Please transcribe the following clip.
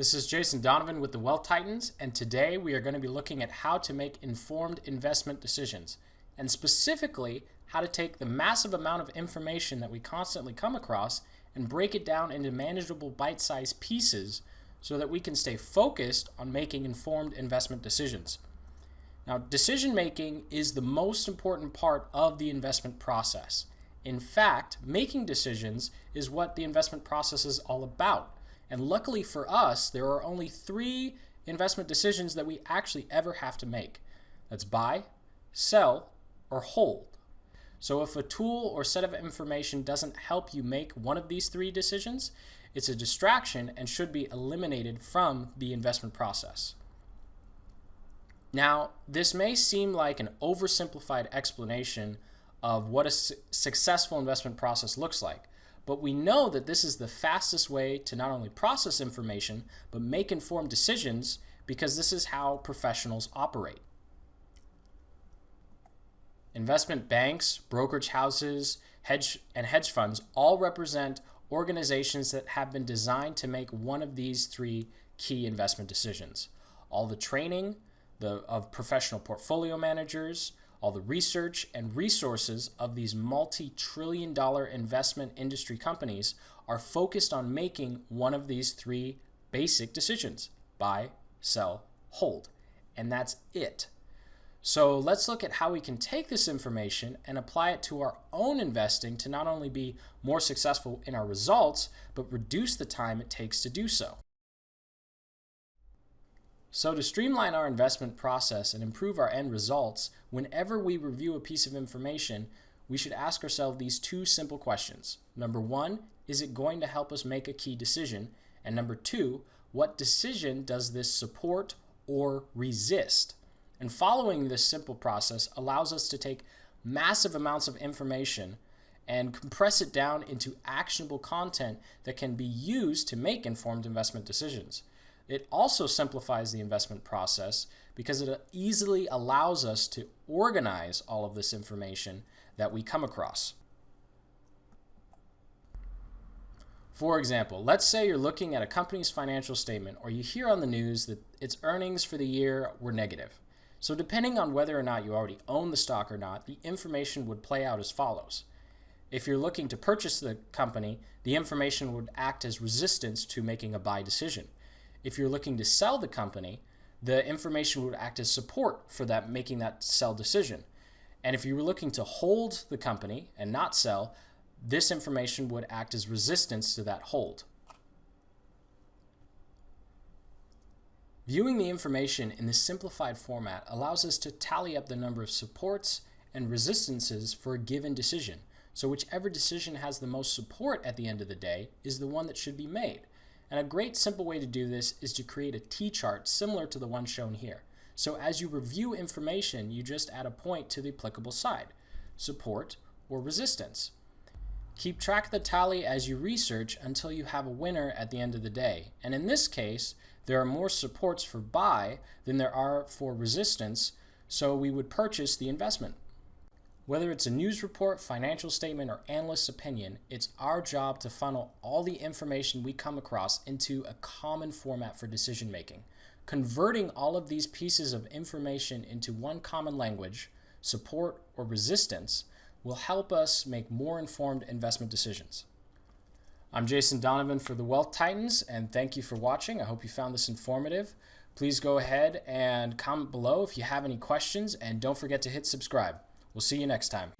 This is Jason Donovan with the Wealth Titans, and today we are going to be looking at how to make informed investment decisions, and specifically how to take the massive amount of information that we constantly come across and break it down into manageable bite-sized pieces so that we can stay focused on making informed investment decisions. Now, decision making is the most important part of the investment process. In fact, making decisions is what the investment process is all about. And luckily for us, there are only 3 investment decisions that we actually ever have to make. That's buy, sell, or hold. So if a tool or set of information doesn't help you make one of these 3 decisions, it's a distraction and should be eliminated from the investment process. Now, this may seem like an oversimplified explanation of what a successful investment process looks like. But we know that this is the fastest way to not only process information, but make informed decisions, because this is how professionals operate. Investment banks, brokerage houses, hedge funds all represent organizations that have been designed to make one of these 3 key investment decisions. All the training of professional portfolio managers, all the research and resources of these multi-trillion-dollar investment industry companies are focused on making one of these 3 basic decisions: buy, sell, hold. And that's it. So let's look at how we can take this information and apply it to our own investing to not only be more successful in our results, but reduce the time it takes to do so. So to streamline our investment process and improve our end results, whenever we review a piece of information, we should ask ourselves these 2 simple questions. Number 1, is it going to help us make a key decision? And number 2, what decision does this support or resist? And following this simple process allows us to take massive amounts of information and compress it down into actionable content that can be used to make informed investment decisions. It also simplifies the investment process because it easily allows us to organize all of this information that we come across. For example, let's say you're looking at a company's financial statement, or you hear on the news that its earnings for the year were negative. So depending on whether or not you already own the stock or not, the information would play out as follows. If you're looking to purchase the company, the information would act as resistance to making a buy decision. If you're looking to sell the company, the information would act as support for making that sell decision. And if you were looking to hold the company and not sell, this information would act as resistance to that hold. Viewing the information in this simplified format allows us to tally up the number of supports and resistances for a given decision. So whichever decision has the most support at the end of the day is the one that should be made. And a great simple way to do this is to create a T-chart similar to the one shown here. So as you review information, you just add a point to the applicable side, support or resistance. Keep track of the tally as you research until you have a winner at the end of the day. And in this case, there are more supports for buy than there are for resistance, so we would purchase the investment. Whether it's a news report, financial statement, or analyst's opinion, it's our job to funnel all the information we come across into a common format for decision making. Converting all of these pieces of information into one common language, support or resistance, will help us make more informed investment decisions. I'm Jason Donovan for the Wealth Titans, and thank you for watching. I hope you found this informative. Please go ahead and comment below if you have any questions, and don't forget to hit subscribe. We'll see you next time.